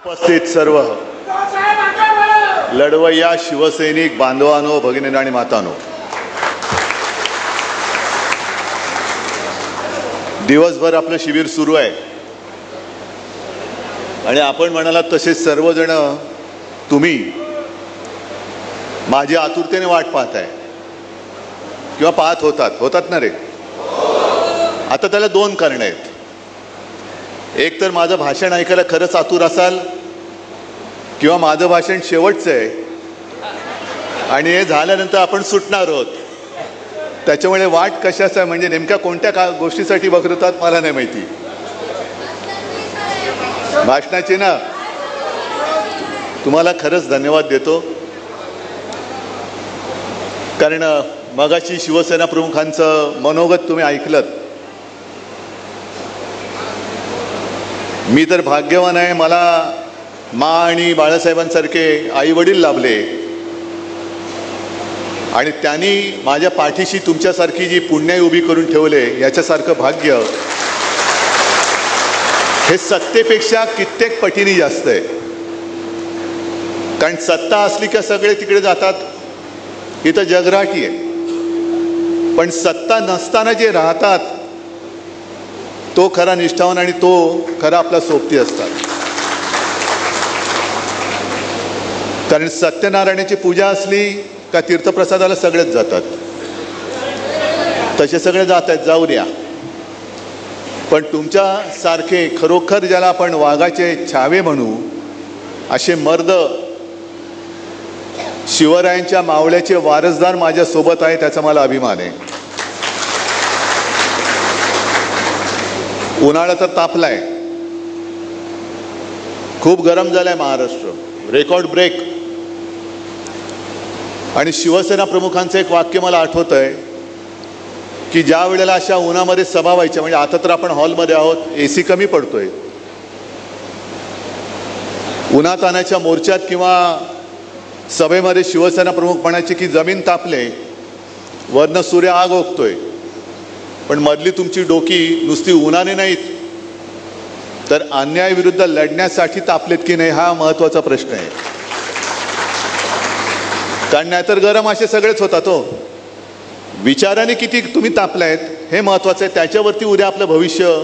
उपस्थित सर्व लढवय्या शिवसैनिक बांधवांनो, भगिनींनो आणि मातांनो, दिवसभर आपलं शिबिर सुरू आहे आणि आपण म्हणालात तसे सर्वजण तुम्ही माझी आतुरतेने वाट पाहताय किंवा पाहत होतात ना रे. आता त्याला दोन कारण आहेत. एक तर माझं भाषण ऐकायला खरंच आतुर असाल किंवा माझं भाषण शेवटचं आहे आणि हे झाल्यानंतर आपण सुटणार आहोत. त्याच्यामुळे वाट कशाचं आहे म्हणजे नेमक्या कोणत्या गोष्टीसाठी बघतात मला नाही माहिती. भाषणाची ना तुम्हाला खरंच धन्यवाद देतो, कारण मगाशी शिवसेना प्रमुखांचं मनोगत तुम्ही ऐकलत. मी तर भाग्यवान आहे, मला मा आणि बाळासाहेबांसारखे आई वडील लाभले आणि त्यांनी माझ्या पाठीशी तुमच्यासारखी जी पुण्याई उभी करून ठेवले याच्यासारखं भाग्य हे सत्तेपेक्षा कित्येक पटीने जास्त आहे. कारण सत्ता असली का सगळे तिकडे जातात, इथं जगराटी आहे. पण सत्ता नसताना जे राहतात तो खरा निष्ठावान आणि तो खरा आपला सोबती असतात. कारण सत्यनारायणाची पूजा असली का तीर्थप्रसादाला सगळेच जातात, तसे सगळे जात आहेत, जाऊ द्या. पण तुमच्यासारखे खरोखर ज्याला आपण वाघाचे छावे म्हणू असे मर्द शिवरायांच्या मावळ्याचे वारसदार माझ्यासोबत आहे, त्याचा मला अभिमान आहे. उन्हाळा तर तापलाय, खूप गरम झालाय महाराष्ट्र, रेकॉर्ड ब्रेक. आणि शिवसेना प्रमुखांचं एक वाक्य मला आठवत आहे की ज्या वेळेला अशा उन्हामध्ये सभा व्हायच्या, म्हणजे आता तर आपण हॉलमध्ये आहोत, एसी कमी पडतोय, उन्हात आणायच्या मोर्चात किंवा सभेमध्ये शिवसेना प्रमुख म्हणायचे की जमीन तापले, वरनं सूर्य आग ओकतोय, पण मधली तुमची डोकी नुसती उन्हाने नाहीत तर अन्यायाविरुद्ध लढण्यासाठी तापलेत की नाही हा महत्त्वाचा प्रश्न आहे. कारण नाहीतर गरम असे सगळेच होतात. हो, विचाराने किती तुम्ही तापलायत हे महत्त्वाचं आहे. त्याच्यावरती उद्या आपलं भविष्य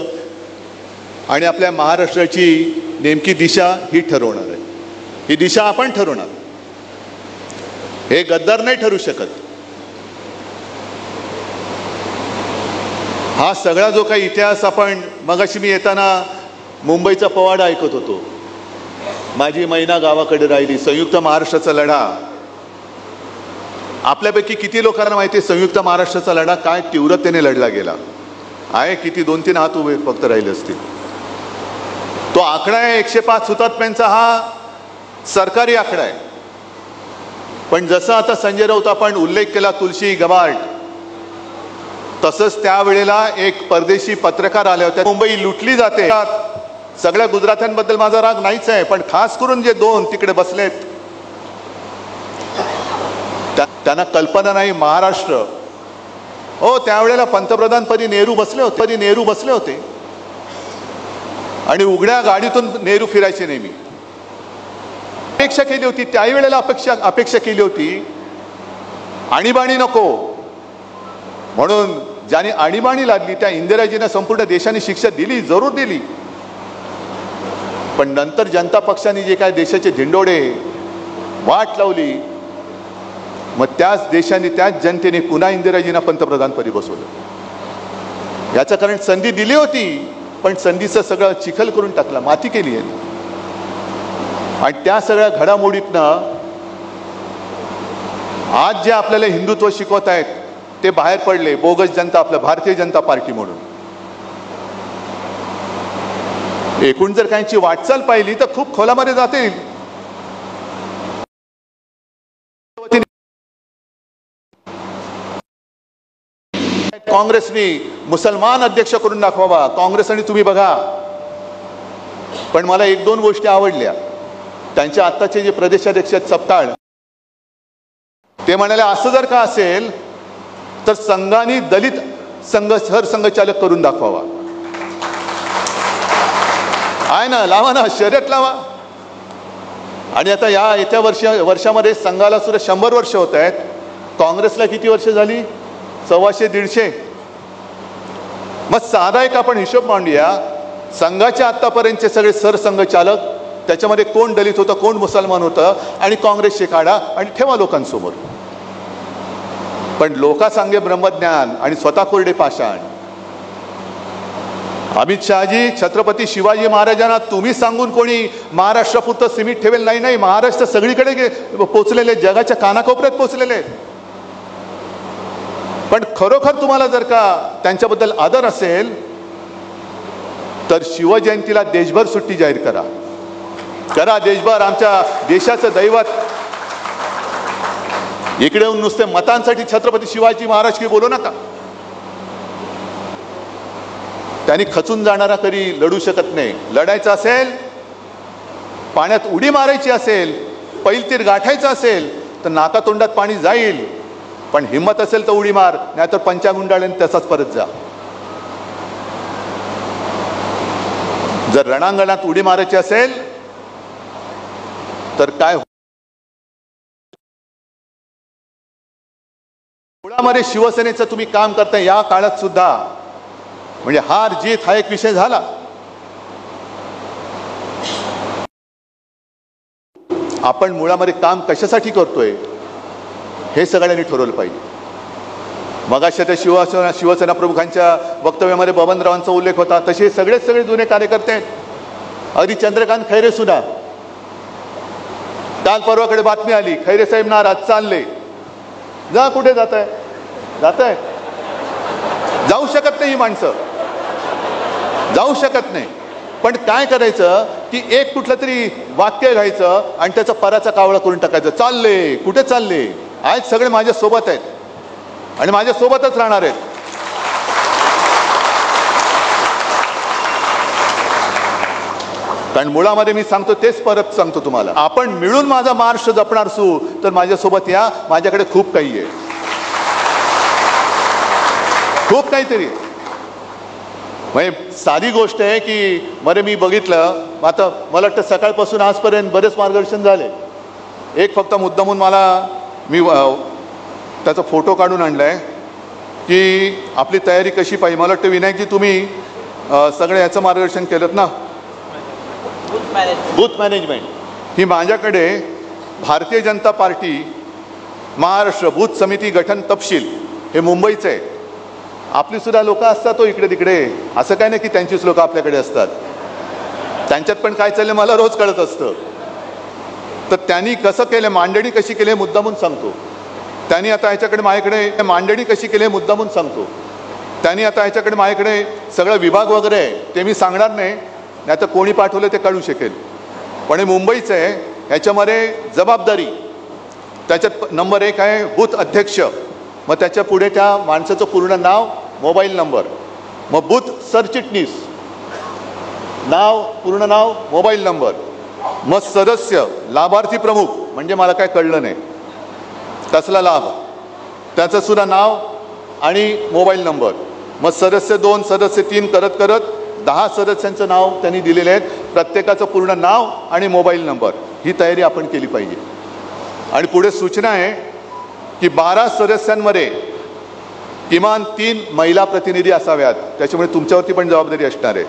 आणि आपल्या महाराष्ट्राची नेमकी दिशा ही ठरवणार आहे. ही दिशा आपण ठरवणार, हे गद्दार नाही ठरू शकत. हा सगळा जो काही इतिहास आपण मगाशी मी येताना मुंबईचा पवाडा ऐकत होतो, माझी मैना गावाकडे राहिली, संयुक्त महाराष्ट्राचा लढा. आपल्यापैकी किती लोकांना माहिती आहे संयुक्त महाराष्ट्राचा लढा काय तीव्रतेने लढला गेला आहे? किती 2-3 हात उभे फक्त राहिले असतील. तो आकडा आहे 105 हुतात्म्यांचा, हा सरकारी आकडा आहे. पण जसं आता संजय राऊत आपण उल्लेख केला तुलसी गबार्ड, तसंच त्यावेळेला एक परदेशी पत्रकार आले होते. मुंबई लुटली जाते, सगळ्या गुजरात्यांबद्दल माझा राग नाहीच आहे, पण खास करून जे 2 तिकडे बसलेत त्यांना कल्पना नाही महाराष्ट्र. हो, त्यावेळेला पंतप्रधानपदी नेहरू बसले होते आणि उघड्या गाडीतून नेहरू फिरायचे नेहमी. अपेक्षा केली होती त्यावेळेला, अपेक्षा केली होती आणीबाणी नको म्हणून. ज्याने आणीबाणी लादली त्या इंदिराजींना संपूर्ण देशाने शिक्षा दिली, जरूर दिली. पण नंतर जनता पक्षाने जे काय देशाचे धिंडोडे वाट लावली, मग त्याच देशाने त्याच जनतेने पुन्हा इंदिराजींना पंतप्रधानपदी बसवलं. याचं कारण संधी दिली होती पण संधीचं सगळं चिखल करून टाकला, माती केली आहे. आणि त्या सगळ्या घडामोडीतनं आज जे आपल्याला हिंदुत्व शिकवत आहेत ते बाहेर पडले. बोगस जनता, आपलं भारतीय जनता पार्टी म्हणून. एकूण जर काहींची वाटचाल पाहिली तर खूप खोलामध्ये जाते. काँग्रेसने मुसलमान अध्यक्ष करून दाखवावा, काँग्रेस आणि तुम्ही बघा. पण मला 1-2 गोष्टी आवडल्या. त्यांच्या आत्ताचे जे प्रदेशाध्यक्ष आहेत सपकाळ, ते म्हणाले असं जर का असेल तर संघाने दलित सरसंघचालक करून दाखवावा. आहे ना, लावा ना, शर्यत लावा. आणि आता येत्या वर्षामध्ये संघाला सुद्धा 100 वर्ष होत आहेत. काँग्रेसला किती वर्ष झाली? 125-150. मग साधा एक आपण हिशोब मांडूया. संघाचे आतापर्यंतचे सगळे सरसंघचालक, त्याच्यामध्ये कोण दलित होतं, कोण मुसलमान होतं, आणि काँग्रेसचे काढा आणि ठेवा लोकांसमोर. पण लोका सांगे ब्रह्मज्ञान आणि स्वतः कोरडे पाषाण. अमित शहाजी, छत्रपती शिवाजी महाराजांना तुम्ही सांगून कोणी महाराष्ट्रापुरतं सीमित ठेवेल नाही. नाही, महाराष्ट्र सगळीकडे पोचलेले, जगाच्या कानाकोपऱ्यात पोचलेले आहेत. पण खरोखर तुम्हाला जर का त्यांच्याबद्दल आदर असेल तर शिवजयंतीला देशभर सुट्टी जाहीर करा. देशभर. आमच्या देशाचं दैवत. इकडे येऊन नुसते मतांसाठी छत्रपती शिवाजी महाराज की बोलू नका. त्यांनी खचून जाणारा कधी लढू शकत नाही. लढायचं असेल, पाण्यात उडी मारायची असेल, पैलतीर गाठायचं असेल तर नाकातोंडात पाणी जाईल. पण हिम्मत असेल तर उडी मार, नाहीतर पंचागुंडाळ्याने तसाच परत जा. जर रणांगणात उडी मारायची असेल तर काय मुळामध्ये शिवसेनेचं तुम्ही काम करताय या काळात सुद्धा. म्हणजे हार जीत हा एक विषय झाला. आपण मुळामध्ये काम कशासाठी करतोय हे सगळ्यांनी ठरवलं पाहिजे. मगाशी त्या शिवसेना प्रमुखांच्या वक्तव्यामध्ये बबनरावांचा उल्लेख होता. तसे सगळे जुने कार्यकर्ते आहेत. अगदी चंद्रकांत खैरे सुद्धा. काल परवाकडे बातमी आली, खैरे साहेब नाराज, चालले. जा, कुठे जात आहे? जाऊ शकत नाही ही माणसं, जाऊ शकत नाही. पण काय करायचं की एक कुठलं तरी वाक्य घ्यायचं आणि त्याचा पराचा कावळा करून टाकायचं. चालले, कुठे चालले? आज सगळे माझ्या सोबत आहेत आणि माझ्या सोबतच राहणार आहेत. कारण मुळामध्ये मी सांगतो तेच परत सांगतो तुम्हाला. आपण मिळून माझा महाराष्ट्र जपणार असू तर माझ्यासोबत या. माझ्याकडे खूप काही आहे, खूप काहीतरी. म्हणजे साधी गोष्ट आहे की मी बघितलं, आता मला वाटतं सकाळपासून आजपर्यंत बरेच मार्गदर्शन झाले. एक फक्त मुद्दामून मी त्याचा फोटो काढून आणलाय की आपली तयारी कशी पाहिजे. मला वाटतं विनायकजी तुम्ही सगळे याचं मार्गदर्शन केलं ना. बूथ मॅनेजमेंट ही माझ्याकडे भारतीय जनता पार्टी महाराष्ट्र बूथ समिती गठन तपशील हे मुंबईचं आहे. आपली सुद्धा लोक असतात तो इकडे तिकडे. असं काय नाही की त्यांचीच लोक आपल्याकडे असतात. त्यांच्यात पण काय चाललंय मला रोज कळत असतं. तर त्यांनी कसं केलं, मांडणी कशी केली मुद्दामून सांगतो. त्यांनी आता ह्याच्याकडे माझ्याकडे मांडणी कशी केली मुद्दामून सांगतो. त्यांनी आता ह्याच्याकडे माझ्याकडे सगळं विभाग वगैरे आहे ते मी सांगणार नाही, नाही तर कोणी पाठवलं ते कळू शकेल. पण हे मुंबईचं आहे. ह्याच्यामध्ये जबाबदारी त्याच्यात नंबर 1 आहे बूथ अध्यक्ष. मग त्याच्या पुढे त्या माणसाचं पूर्ण नाव, मोबाईल नंबर. मग बूथ सरचिटणीस, नाव, पूर्ण नाव, मोबाईल नंबर. मग सदस्य, लाभार्थी प्रमुख म्हणजे मला काय कळलं नाही कसला लाभ, त्याचं सुद्धा नाव आणि मोबाईल नंबर. मग सदस्य 2, सदस्य 3 करत करत 10 सदस्यांचं नाव त्यांनी दिलेले आहेत. प्रत्येकाचं पूर्ण नाव आणि मोबाईल नंबर. ही तयारी आपण केली पाहिजे. आणि पुढे सूचना आहे की 12 सदस्यांमध्ये किमान 3 महिला प्रतिनिधी असाव्यात. त्याच्यामुळे तुमच्यावरती पण जबाबदारी असणार आहे.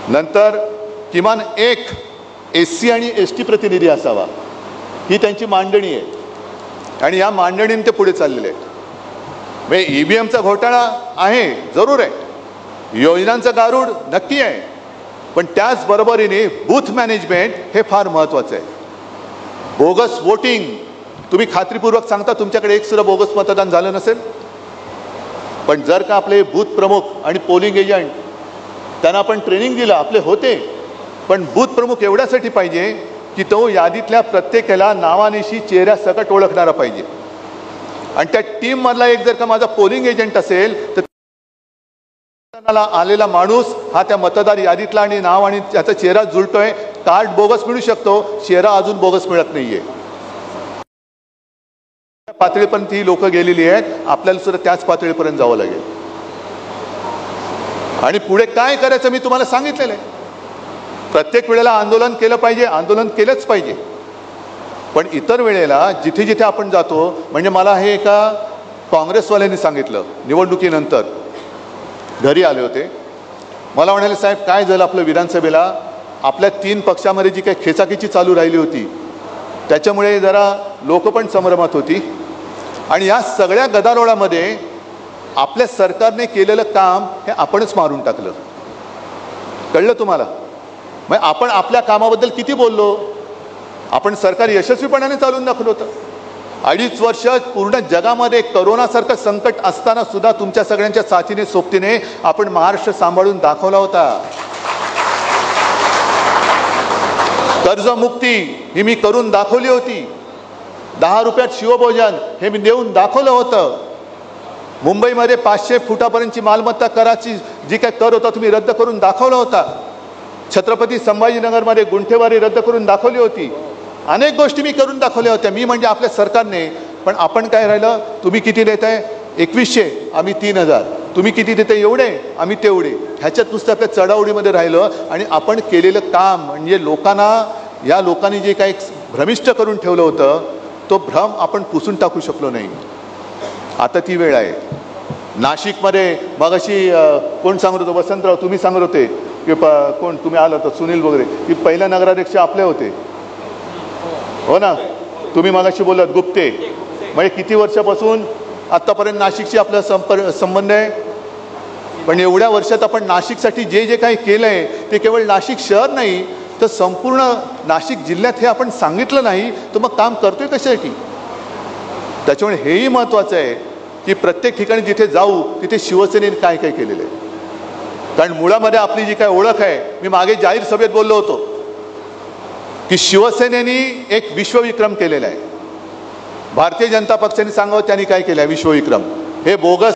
नंतर किमान 1 SC आणि ST प्रतिनिधी असावा. ही त्यांची मांडणी आहे आणि या मांडणीने ते पुढे चाललेले आहेत. म्हणजे EVMचा घोटाळा आहे, जरूर आहे. योजनांचं गारूड नक्की आहे. पण त्याचबरोबरीने बूथ मॅनेजमेंट हे फार महत्त्वाचं आहे. बोगस वोटिंग, तुम्ही खात्रीपूर्वक सांगता तुमच्याकडे एक सुद्धा बोगस मतदान झालं नसेल. पण जर का आपले बूथ प्रमुख आणि पोलिंग एजंट त्यांना आपण ट्रेनिंग दिलं, आपले होते. पण बूथ प्रमुख एवढ्यासाठी पाहिजे की तो यादीतल्या प्रत्येकाला नावानिशी चेहऱ्यासकट ओळखणारा पाहिजे. आणि त्या टीममधला एक जर का माझा पोलिंग एजंट असेल तर आलेला माणूस हा त्या मतदार यादीतला आणि नाव आणि त्याचा चेहरा जुळतोय. कार्ड बोगस मिळू शकतो, चेहरा अजून बोगस मिळत नाहीये. पातळीपर्यंत ही लोक गेलेली आहेत. आपल्याला सुद्धा त्याच पातळीपर्यंत जावं लागेल. आणि पुढे काय करायचं मी तुम्हाला सांगितलेलं आहे. प्रत्येक वेळेला आंदोलन केलं पाहिजे, आंदोलन केलंच पाहिजे, पण इतर वेळेला जिथे जिथे आपण जातो, म्हणजे मला हे एका काँग्रेसवाल्यांनी सांगितलं, निवडणुकीनंतर घरी आले होते, मला म्हणाले साहेब काय झालं आपलं विधानसभेला, आपल्या 3 पक्षामध्ये जी काही खेचाखेची चालू राहिली होती त्याच्यामुळे जरा लोक पण संभ्रमात होती, आणि या सगळ्या गदारोळामध्ये आपल्या सरकारने केलेलं काम हे आपणच मारून टाकलं. कळलं तुम्हाला? मग आपण आपल्या कामाबद्दल किती बोललो, आपण सरकार यशस्वीपणाने चालून दाखवलं होतं. 2.5 वर्ष पूर्ण जगामध्ये करोनासारखं संकट असताना सुद्धा तुमच्या सगळ्यांच्या साथीने सोबतीने आपण महाराष्ट्र सांभाळून दाखवला होता. कर्जमुक्ती ही मी करून दाखवली होती. 10 रुपयात शिवभोजन हे मी देऊन दाखवलं होतं. मुंबईमध्ये 500 फुटापर्यंतची मालमत्ता कराची जी काय कर होता तुम्ही रद्द करून दाखवला होता. छत्रपती संभाजीनगरमध्ये गुंठेवारी रद्द करून दाखवली होती. अनेक गोष्टी मी करून दाखवल्या होत्या, मी म्हणजे आपल्या सरकारने. पण आपण काय राहिलं, तुम्ही किती देताय, 2100, आम्ही 3000, तुम्ही किती देताय, एवढे, आम्ही तेवढे, ह्याच्यात नुसतं आपल्या चढाओढीमध्ये राहिलं. आणि आपण केलेलं काम म्हणजे लोकांना, या लोकांनी जे काही भ्रमिष्ट करून ठेवलं होतं तो भ्रम आपण पुसून टाकू शकलो नाही. आता ती वेळ आहे. नाशिकमध्ये मगाशी कोण सांगत होतं, वसंतराव तुम्ही सांगत होते की कोण तुम्ही आलं होतं, सुनील वगैरे, की पहिल्या नगराध्यक्ष आपले होते, हो ना, तुम्ही मगाशी बोललात गुप्ते. म्हणजे किती वर्षापासून आत्तापर्यंत नाशिकशी आपला संबंध आहे. पण एवढ्या वर्षात आपण नाशिकसाठी जे जे काही केलं आहे ते केवळ नाशिक शहर नाही तर संपूर्ण नाशिक जिल्ह्यात हे आपण सांगितलं नाही तर मग काम करतोय कशासाठी. त्याच्यामुळे हेही महत्त्वाचं आहे की प्रत्येक ठिकाणी जिथे जाऊ तिथे शिवसेनेने काय काय केलेलं आहे. कारण मुळामध्ये आपली जी काय ओळख आहे, मी मागे जाहीर सभेत बोललो होतो की शिवसेनेने एक विश्वविक्रम केलेला आहे. भारतीय जनता पक्षाने सांगावं त्यांनी काय केलं आहे विश्वविक्रम, हे बोगस.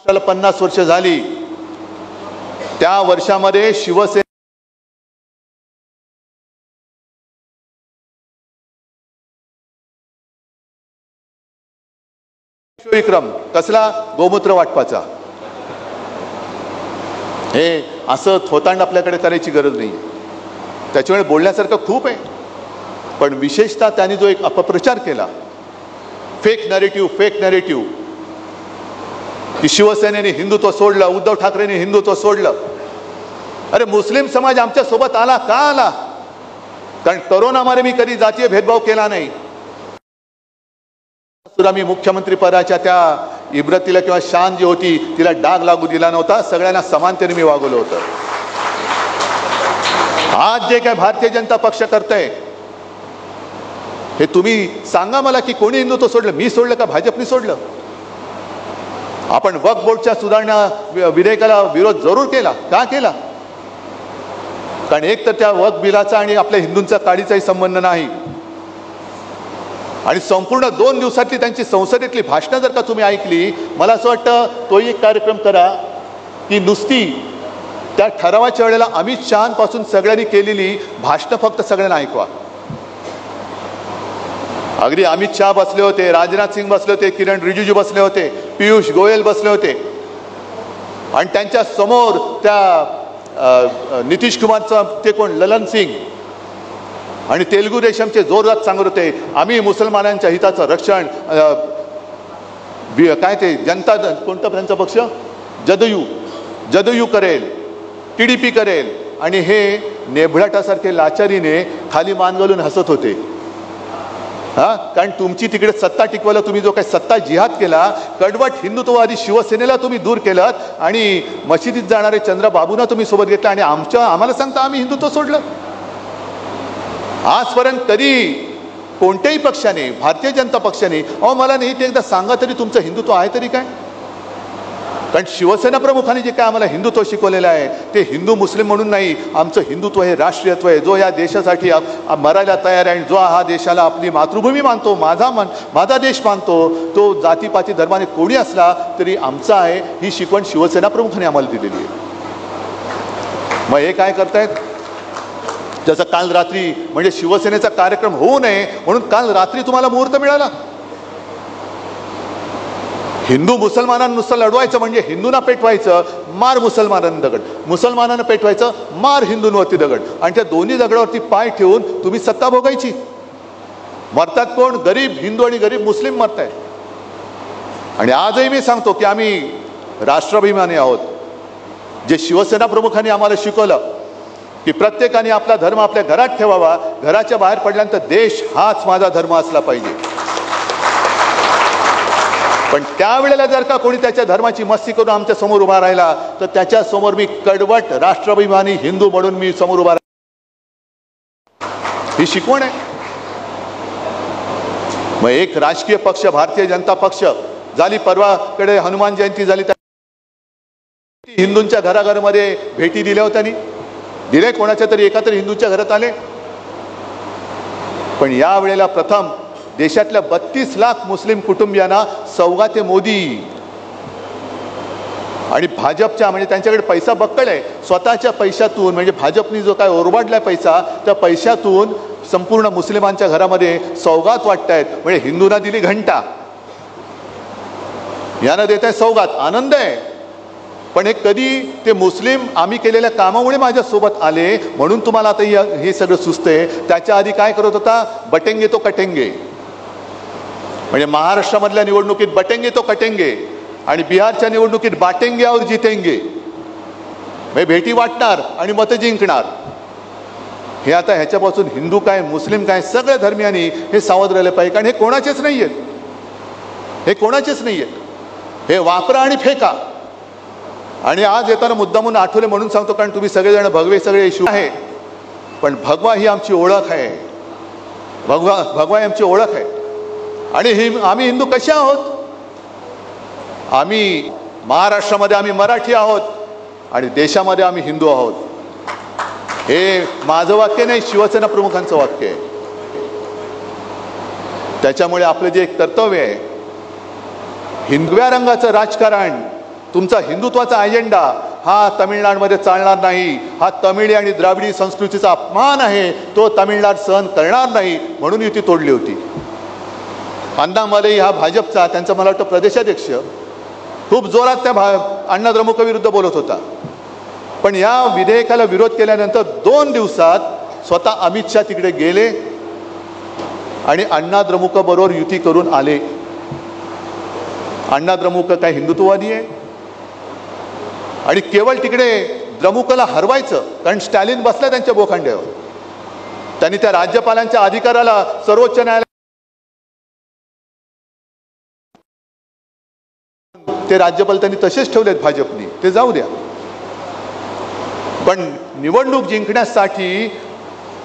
50 वर्ष झाली, त्या वर्षामध्ये शिवसेना विश्वविक्रम कसला, गोमूत्र वाटपाचा. हे असं थोतांड आपल्याकडे करायची गरज नाही. त्याच्यामुळे बोलण्यासारखं खूप आहे. पण विशेषतः त्यांनी जो एक अपप्रचार केला, फेक नरेटिव्ह, की शिवसेनेने हिंदुत्व सोडलं, उद्धव ठाकरेंनी हिंदुत्व सोडलं. अरे मुस्लिम समाज आमच्या सोबत आला का आला, कारण करोनामध्ये मी कधी जातीय भेदभाव केला नाही. सुद्धा मी मुख्यमंत्री पदाच्या त्या इब्रतीला किंवा शान जी होती तिला डाग लागू दिला नव्हता. सगळ्यांना समानतेने मी वागवलं होतं. आज जे काय भारतीय जनता पक्ष करतंय हे तुम्ही सांगा मला की कोणी हिंदुत्व सोडलं, मी सोडलं का भाजपने सोडलं. आपण वक्फ बोर्डच्या सुधारणा विधेयकाला विरोध जरूर केला. का केला, कारण एक तर त्या वक्फ बिलाचा आणि आपल्या हिंदूंचा काडीचाही संबंध नाही. आणि संपूर्ण 2 दिवसातली त्यांची संसदेतली भाषणं जर का तुम्ही ऐकली, मला असं वाटतं तोही एक कार्यक्रम करा की नुसती त्या ठरावाच्या वेळेला अमित शहापासून सगळ्यांनी केलेली भाषणं फक्त सगळ्यांना ऐकवा. अगदी अमित शहा बसले होते, राजनाथ सिंग बसले होते, किरण रिजिजू बसले होते, पियुष गोयल बसले होते, आणि त्यांच्या समोर त्या नितीश कुमारचं ते कोण ललन सिंग आणि तेलुगू देशमचे जोरदार सांगत होते आम्ही मुसलमानांच्या हिताचं रक्षण, काय ते जनता कोणता त्यांचा पक्ष, जदयू करेल, TDP करेल. आणि हे नेभळाटासारखे लाचारीने खाली मान घालून हसत होते. कारण तुमची तिकडे सत्ता टिकवायला तुम्ही जो काही सत्ता जिहाद केला, कडवट हिंदुत्ववादी शिवसेनेला तुम्ही दूर केलं आणि मशिदीत जाणारे चंद्रबाबूंना तुम्ही सोबत घेतलं आणि आम्हाला सांगता आम्ही हिंदुत्व सोडलं. आजपर्यंत कधी कोणत्याही पक्षाने, भारतीय जनता पक्षाने, मला नाही ते एकदा सांगा तरी तुमचं हिंदुत्व आहे तरी काय. कारण शिवसेना प्रमुखांनी जे काय आम्हाला हिंदुत्व शिकवलेलं आहे ते हिंदू मुस्लिम म्हणून नाही, आमचं हिंदुत्व हे राष्ट्रीयत्व आहे, जो या देशासाठी मरायला तयार आहे, जो हा देशाला आपली मातृभूमी मानतो, माझा देश मानतो, तो जातीपाती धर्माने कोणी असला तरी आमचा आहे, ही शिकवण शिवसेना प्रमुखांनी आम्हाला दिलेली आहे. मग हे काय करतायत, जसं काल रात्री म्हणजे शिवसेनेचा कार्यक्रम होऊ नये म्हणून काल रात्री तुम्हाला मुहूर्त मिळाला. हिंदू मुसलमानांना नुसतं लढवायचं म्हणजे हिंदूंना पेटवायचं, मार मुसलमानांना दगड, मुसलमानांना पेटवायचं, मार हिंदूंवरती दगड, आणि त्या दोन्ही दगडावरती पाय ठेवून तुम्ही सत्ता भोगायची. मरतात कोण? गरीब हिंदू आणि गरीब मुस्लिम मरतायत. आणि आजही मी सांगतो की आम्ही राष्ट्राभिमानी आहोत. जे शिवसेना प्रमुखांनी आम्हाला शिकवलं की प्रत्येकाने आपला धर्म आपल्या घरात ठेवावा, घराच्या बाहेर पडल्यानंतर देश हाच माझा धर्म असला पाहिजे. पण त्यावेळेला जर का कोणी त्याच्या धर्माची मस्ती करून आमच्या समोर उभा राहिला तर त्याच्या समोर मी कडवट राष्ट्राभिमानी हिंदू म्हणून मी समोर उभा राहिला. ही शिकवण आहे. मग एक राजकीय पक्ष भारतीय जनता पक्ष झाली, परवाकडे हनुमान जयंती झाली, हिंदूंच्या घराघरामध्ये भेटी दिल्या होत्या, दिले कोणाच्या तरी एका तरी हिंदूंच्या घरात आले. पण या वेळेला प्रथम देशातल्या 32 लाख मुस्लिम कुटुंबियांना सौगाते मोदी आणि भाजपच्या, म्हणजे त्यांच्याकडे पैसा बक्कळ आहे, स्वतःच्या पैशातून, म्हणजे भाजपनी जो काय ओरबाडलाय पैसा, त्या पैशातून संपूर्ण मुस्लिमांच्या घरामध्ये सौगात वाटतायत. म्हणजे हिंदूंना दिली घंटा, यांना देत आहे सौगात. आनंद आहे. पण हे कधी ते मुस्लिम आम्ही केलेल्या कामामुळे माझ्यासोबत आले म्हणून तुम्हाला आता हे सगळं सुचतंय. त्याच्या आधी काय करत होता? बटेंगे तो कटेंगे. म्हणजे महाराष्ट्रामधल्या निवडणुकीत बटेंगे तो कटेंगे आणि बिहारच्या निवडणुकीत बाटेंगे और जितेंगे. म्हणजे भेटी वाटणार आणि मतं जिंकणार. हे आता ह्याच्यापासून हिंदू काय मुस्लिम काय सगळ्या धर्मियांनी हे सावध राहिले पाहिजे. कारण हे कोणाचेच नाही आहेत, हे कोणाचेच नाही आहेत. हे वापरा आणि फेका. आणि आज येताना मुद्दामून आठवले म्हणून सांगतो, कारण तुम्ही सगळेजण भगवे सगळे इशू आहे, पण भगवा ही आमची ओळख आहे. भगवा ही आमची ओळख आहे. आणि आम्ही हिंदू कसे आहोत? आम्ही महाराष्ट्रामध्ये आम्ही मराठी आहोत आणि देशामध्ये आम्ही हिंदू आहोत. हे माझं वाक्य नाही, शिवसेना प्रमुखांचं वाक्य आहे. त्याच्यामुळे आपलं जे एक कर्तव्य आहे, हिंदव्या रंगाचं राजकारण, तुमचा हिंदुत्वाचा अजेंडा हा तामिळनाडूमध्ये चालणार नाही. हा तमिळी आणि द्राविडी संस्कृतीचा अपमान आहे, तो तामिळनाडू सहन करणार नाही. म्हणून युती तोडली होती. अण्णामलई हा भाजपचा, त्यांचा मला वाटतं प्रदेशाध्यक्ष, खूप जोरात त्या अण्णा द्रमुकविरुद्ध बोलत होता. पण या विधेयकाला विरोध केल्यानंतर 2 दिवसात स्वतः अमित शहा तिकडे गेले आणि अण्णा द्रमुकबरोबर युती करून आले. अण्णा द्रमुक काय हिंदुत्ववादी आहे? आणि केवळ तिकडे द्रमुकला हरवायचं, कारण स्टॅलिन बसला त्यांच्या बोखांड्यावर. त्यांनी त्या राज्यपालांच्या अधिकाराला सर्वोच्च न्यायालय ते राज्यपाल त्यांनी तसेच ठेवलेत भाजपनी, ते जाऊ द्या. पण निवडणूक जिंकण्यासाठी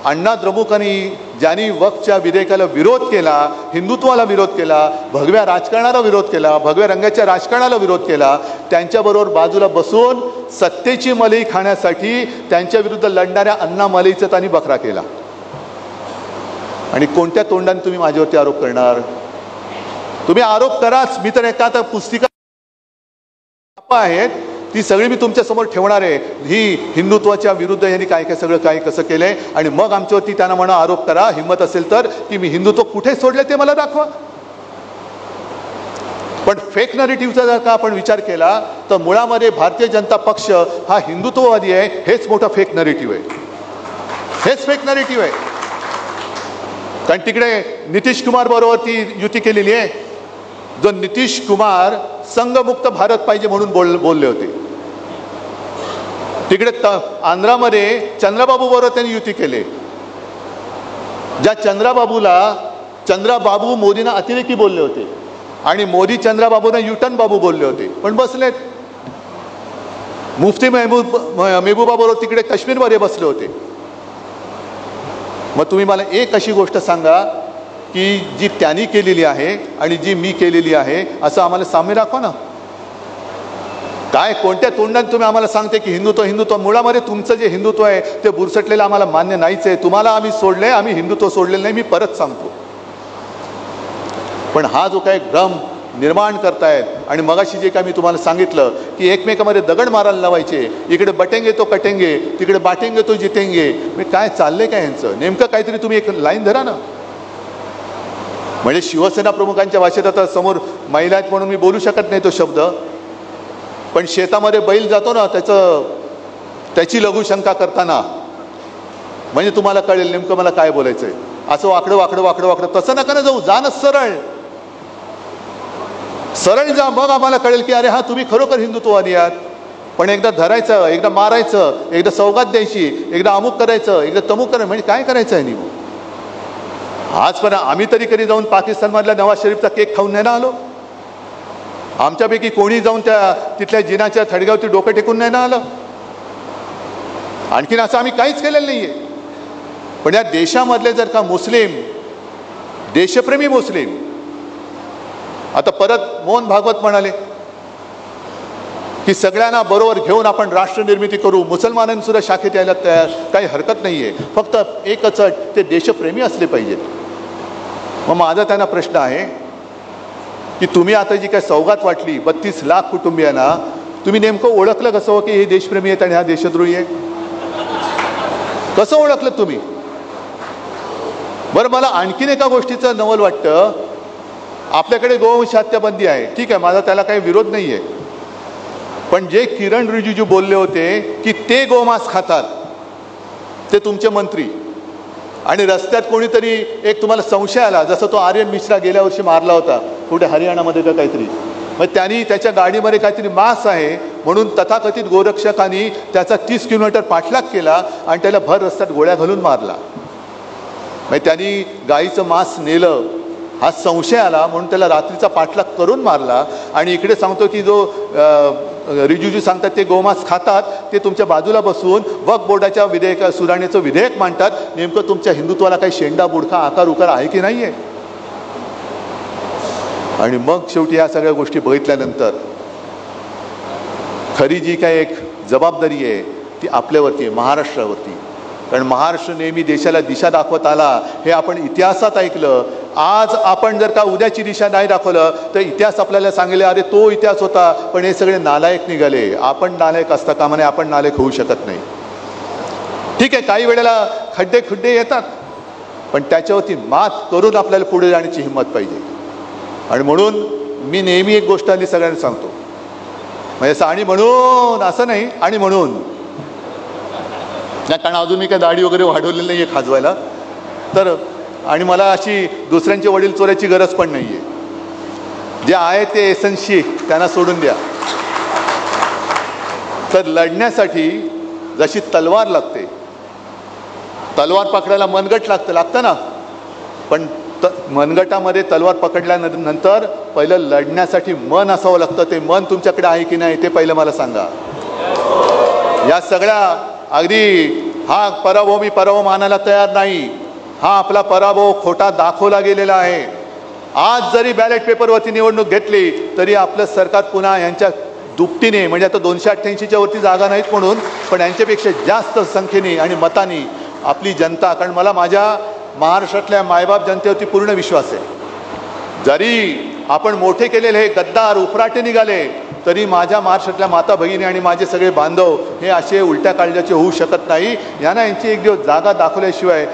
अण्णा द्रमुकांनी ज्यांनी वक्फच्या विधेयकाला विरोध केला, हिंदुत्वाला विरोध केला, भगव्या राजकारणाला विरोध केला, भगव्या रंगाच्या राजकारणाला विरोध केला, त्यांच्याबरोबर बाजूला बसून सत्तेची मलई खाण्यासाठी त्यांच्या विरुद्ध लढणाऱ्या अण्णा मलईचा त्यांनी बकरा केला. आणि कोणत्या तोंडाने तुम्ही माझ्यावरती आरोप करणार? तुम्ही आरोप कराच. मी तर एका आता पुस्तिका आहेत ती सगळी मी तुमच्या समोर ठेवणार आहे. ही हिंदुत्वाच्या विरुद्ध यांनी काय काय सगळं काय कसं केलंय, आणि मग आमच्यावरती त्यांना म्हणा आरोप करा, हिंमत असेल तर, की मी हिंदुत्व कुठे सोडले ते मला दाखवा. पण फेक नरेटिव्हचा जर का आपण विचार केला तर मुळामध्ये भारतीय जनता पक्ष हा हिंदुत्ववादी आहे, हेच मोठा फेक नरेटिव्ह आहे. हेच फेक नरेटिव्ह आहे. कारण तिकडे नितीश कुमार बरोबर ती युती केलेली आहे. जो नितीश कुमार संघमुक्त भारत पाहिजे म्हणून बोलले होते. तिकडे आंध्रामध्ये चंद्राबाबू बरोबर त्यांनी युती केली. ज्या चंद्राबाबू मोदींना अतिरेकी बोलले होते आणि मोदी चंद्राबाबूंना युटर्न बाबू बोलले होते, पण बसलेत. मुफ्ती महबूबा बरोबर तिकडे काश्मीरमध्ये बसले होते. मग तुम्ही मला एक अशी गोष्ट सांगा की जी त्यांनी केलेली आहे आणि जी मी केलेली आहे, असं आम्हाला साम्य दाखवा ना. काय कोणत्या तोंडाने तुम्ही आम्हाला सांगते की हिंदुत्व? मुळामध्ये तुमचं जे हिंदुत्व आहे ते बुरसटलेलं आम्हाला मान्य नाहीच आहे. तुम्हाला आम्ही सोडलंय, आम्ही हिंदुत्व सोडलेलं नाही. मी परत सांगतो. पण हा जो काही भ्रम निर्माण करतायत, आणि मगाशी जे काय मी तुम्हाला सांगितलं की एकमेकांमध्ये दगड मारायला लावायचे, इकडे बटेंगे तो कटेंगे, तिकडे बाटेंगे तो जितेंगे, मी काय चाललंय काय यांचं? नेमकं काहीतरी तुम्ही एक लाईन धरा ना. म्हणजे शिवसेना प्रमुखांच्या भाषेत आता समोर महिला आहेत म्हणून मी बोलू शकत नाही तो शब्द, पण शेतामध्ये बैल जातो ना त्याची लघुशंका करताना म्हणजे तुम्हाला कळेल नेमकं मला काय बोलायचंय. असं वाकडं वाकडं वाकडं वाकडं तसं नका ना जाऊ, जा ना सरळ सरळ जा, मग आम्हाला कळेल की अरे हा तुम्ही खरोखर हिंदुत्ववादी आहात. पण एकदा धरायचं, एकदा मारायचं, एकदा सौगात द्यायची, एकदा अमुक करायचं, एकदा तमुक करायचं, म्हणजे काय करायचं आहे निमू. आजपर्यंत आम्ही तरी कधी जाऊन पाकिस्तानमधल्या नवाज शरीफचा केक खाऊन नाही ना आलो. आमच्यापैकी कोणी जाऊन तिथल्या जिनाच्या थडग्यावरती डोकं टेकून नाही ना आलं. आणखीन असं आम्ही काहीच केलेलं नाहीये. पण या देशामधले जर का मुस्लिम, देशप्रेमी मुस्लिम, आता परत मोहन भागवत म्हणाले की सगळ्यांना बरोबर घेऊन आपण राष्ट्र निर्मिती करू, मुसलमानांनी सुद्धा शाखेत यायला तयार, काही हरकत नाहीये, फक्त एकच अट, ते देशप्रेमी असले पाहिजेत. मग माझा त्यांना प्रश्न आहे की तुम्ही आता जी काय सौगात वाटली 32 लाख कुटुंबियांना, तुम्ही नेमकं ओळखलं कसं की हे देशप्रेमी आहेत आणि हा देशद्रोही आहे? कसं ओळखलं तुम्ही? बरं, मला आणखीन एका गोष्टीचं नवल वाटतं. आपल्याकडे गोवंश हत्याबंदी आहे, ठीक आहे, माझा त्याला काही विरोध नाही आहे. पण जे किरण रिजिजू बोलले होते की ते गोमांस खातात, ते तुमचे मंत्री, आणि रस्त्यात कोणीतरी एक तुम्हाला संशय आला, जसं तो आर्यन मिश्रा गेल्या वर्षी मारला होता कुठे हरियाणामध्ये का काहीतरी, मग त्यांनी त्याच्या गाडीमध्ये काहीतरी मांस आहे म्हणून तथाकथित गोरक्षकांनी त्याचा 30 किलोमीटर पाठलाग केला आणि त्याला भर रस्त्यात गोळ्या घालून मारला. मग त्यांनी गाईचं मांस नेलं, हा संशय आला म्हणून त्याला रात्रीचा पाठलाग करून मारला. आणि इकडे सांगतो की जो रिजिजू सांगतात ते गोमांस खातात, ते तुमच्या बाजूला बसून वक्फ बोर्डाच्या सुधारणेचं विधेयक मांडतात. नेमकं तुमच्या हिंदुत्वाला काही शेंडा बुडका आकार उकार आहे की नाही आहे? आणि मग शेवटी या सगळ्या गोष्टी बघितल्यानंतर खरी जी काय एक जबाबदारी आहे ती आपल्यावरती आहे, महाराष्ट्रावरती. कारण महाराष्ट्र नेहमी देशाला दिशा दाखवत आला, हे आपण इतिहासात ऐकलं. आज आपण जर का उद्याची दिशा नाही दाखवलं तर इतिहास आपल्याला सांगेल अरे तो इतिहास होता, पण हे सगळे नालायक निघाले. आपण नालायक असता कामा नये, आपण नालायक होऊ शकत नाही. ठीक आहे, काही वेळेला खड्डे येतात, पण त्याच्यावरती मात करून आपल्याला पुढे जाण्याची हिंमत पाहिजे. आणि म्हणून मी नेहमी एक गोष्ट आली सगळ्यांना सांगतो, म्हणजे असं आणि म्हणून असं नाही, आणि म्हणून नाही, कारण अजून मी काय दाढी वगैरे वाढवलेली नाही आहे खाजवायला तर, आणि मला अशी दुसऱ्यांचे वडील चोरायची गरज पण नाही आहे. जे आहे ते एसन्सी त्यांना सोडून द्या. तर लढण्यासाठी जशी तलवार लागते, तलवार पकडायला मनगट लागतं ना, पण मनगटामध्ये तलवार पकडल्यानंतर पहिलं लढण्यासाठी मन असावं लागतं. ते मन तुमच्याकडे आहे की नाही ते पहिलं मला सांगा. या सगळ्या अगदी हा पराभव मी पराभव मानायला तयार नाही. हा आपला पराभव खोटा दाखवला गेलेला आहे. आज जरी बॅलेट पेपरवरती निवडणूक घेतली तरी आपलं सरकार पुन्हा यांच्या दुपटीने, म्हणजे आता 288च्या वरती जागा नाहीत म्हणून, पण यांच्यापेक्षा जास्त संख्येने आणि मतांनी आपली जनता, कारण मला माझ्या महाराष्ट्रातल्या मायबाप जनतेवरती पूर्ण विश्वास आहे. जरी आपण मोठे केलेले हे गद्दार उफराटे निघाले तरी माझ्या महाराष्ट्रातल्या माता भगिनी आणि माझे सगळे बांधव हे असे उलट्या काळजाचे होऊ शकत नाही. यांना यांची एक दिवस जागा दाखवल्याशिवाय